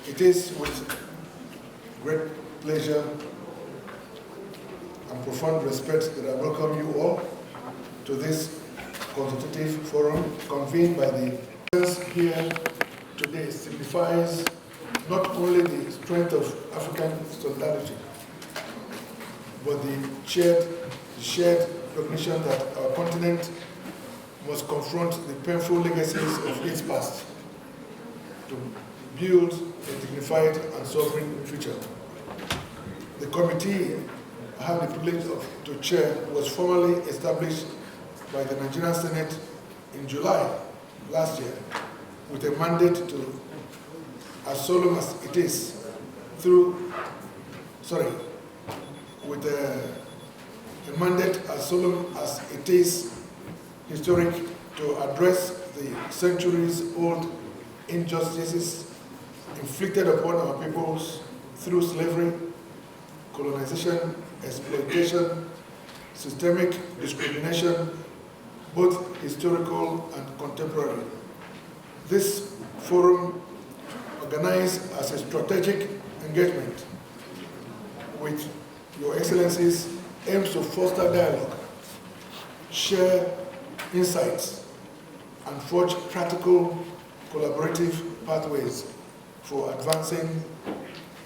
It is with great pleasure and profound respect that I welcome you all to this consultative forum convened by the presence here today signifies not only the strength of African solidarity, but the shared recognition that our continent must confront the painful legacies of its past to build a dignified and sovereign future. The committee I have the privilege to chair was formally established by the Nigerian Senate in July last year with a mandate to, as solemn as it is, with a mandate as solemn as it is historic to address the centuries-old injustices inflicted upon our peoples through slavery, colonization, exploitation, systemic discrimination, both historical and contemporary. This forum, organized as a strategic engagement with Your Excellencies, aims to foster dialogue, share insights, and forge practical collaborative pathways for advancing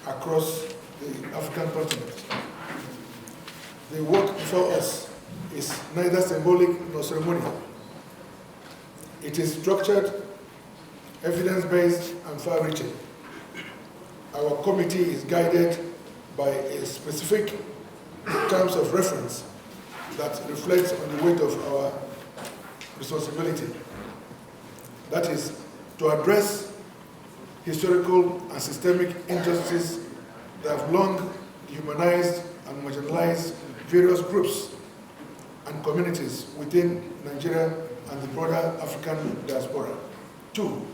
across the African continent. The work before us is neither symbolic nor ceremonial. It is structured, evidence-based, and far-reaching. Our committee is guided by a specific terms of reference that reflects on the weight of our responsibility. That is, to address historical and systemic injustices that have long dehumanized and marginalized various groups and communities within Nigeria and the broader African diaspora. 2,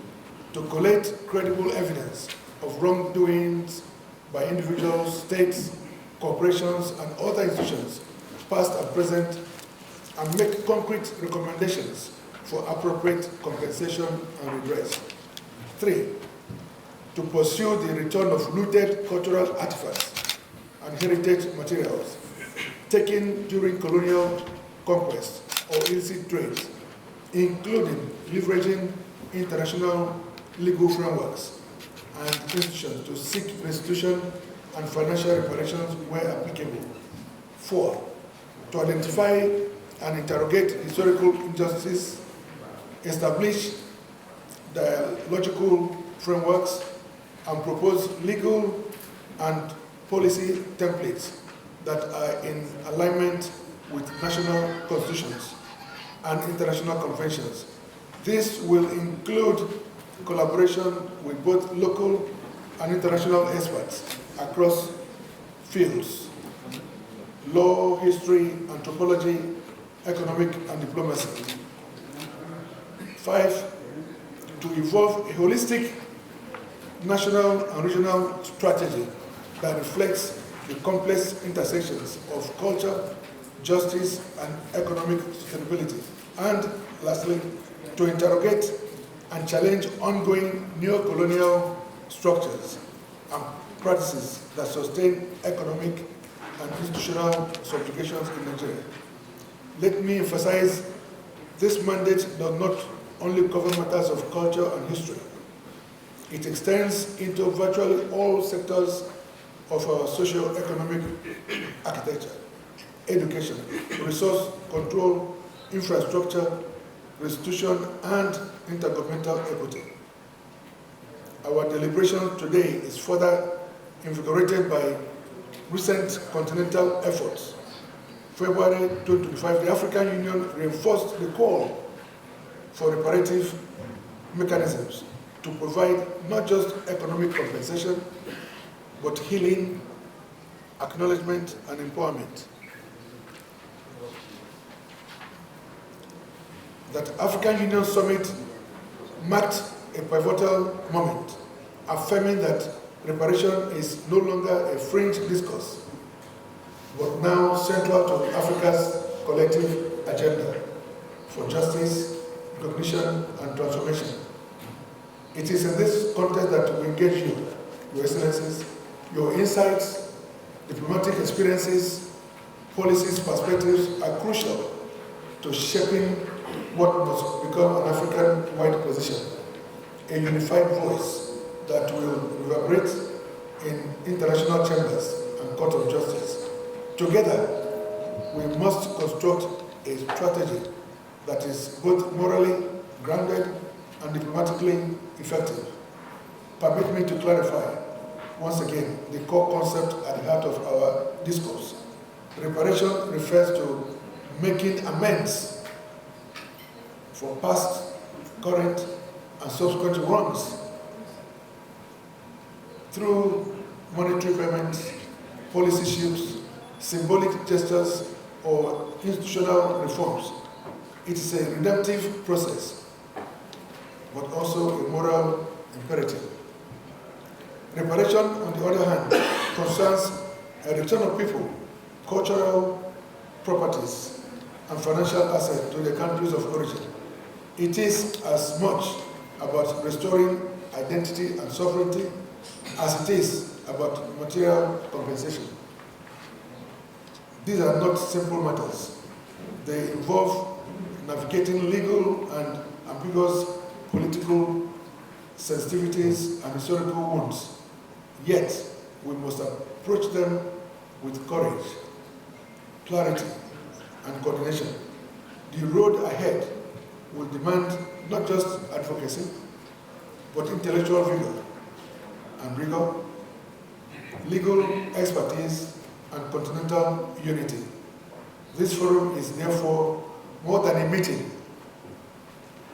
to collate credible evidence of wrongdoings by individuals, states, corporations, and other institutions, past and present, and make concrete recommendations for appropriate compensation and redress. 3, to pursue the return of looted cultural artifacts and heritage materials taken during colonial conquest or illicit trade, including leveraging international legal frameworks and institutions to seek restitution and financial reparations where applicable. 4, to identify and interrogate historical injustices, establish dialogical frameworks, and propose legal and policy templates that are in alignment with national constitutions and international conventions. This will include collaboration with both local and international experts across fields: law, history, anthropology, economic, and diplomacy. 5, to evolve a holistic national and regional strategy that reflects the complex intersections of culture, justice, and economic sustainability. And lastly, to interrogate and challenge ongoing neo-colonial structures and practices that sustain economic and institutional subjugations in Nigeria. Let me emphasize, this mandate does not only cover matters of culture and history. It extends into virtually all sectors of our socio-economic architecture: education, resource control, infrastructure, restitution, and intergovernmental equity. Our deliberation today is further invigorated by recent continental efforts. February 2025, the African Union reinforced the call for reparative mechanisms to provide not just economic compensation, but healing, acknowledgement, and empowerment. That African Union Summit marked a pivotal moment, affirming that reparation is no longer a fringe discourse, but now central to Africa's collective agenda for justice, recognition, and transformation. It is in this context that we engage you Your Excellencies. Your insights, diplomatic experiences, policies, perspectives are crucial to shaping what must become an African-wide position, a unified voice that will reverberate in international chambers and court of justice. Together, we must construct a strategy that is both morally grounded and diplomatically effective. Permit me to clarify once again the core concept at the heart of our discourse. Reparation refers to making amends for past, current, and subsequent wrongs through monetary payments, policy shifts, symbolic gestures, or institutional reforms. It is a redemptive process, but also a moral imperative. Reparation, on the other hand, concerns a return of people, cultural properties, and financial assets to the countries of origin. It is as much about restoring identity and sovereignty as it is about material compensation. These are not simple matters. They involve navigating legal and ambiguous political sensitivities and historical wounds. Yet, we must approach them with courage, clarity, and coordination. The road ahead will demand not just advocacy, but intellectual vigor and rigor, legal expertise, and continental unity. This forum is therefore more than a meeting.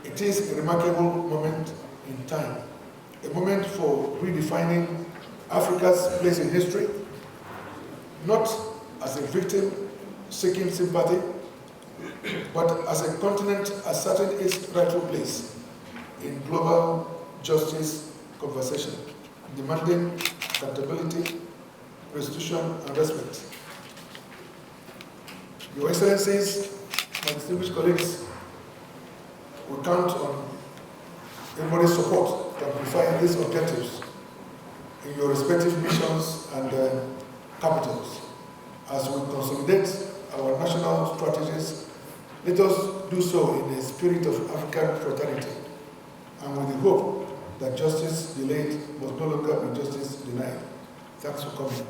It is a remarkable moment in time, a moment for redefining Africa's place in history, not as a victim seeking sympathy, but as a continent asserting its rightful place in global justice conversation, demanding accountability, restitution, and respect. Your Excellencies, my distinguished colleagues, we count on everybody's support to amplify these objectives in your respective missions and capitals. As we consolidate our national strategies, let us do so in a spirit of African fraternity and with the hope that justice delayed must no longer be justice denied. Thanks for coming.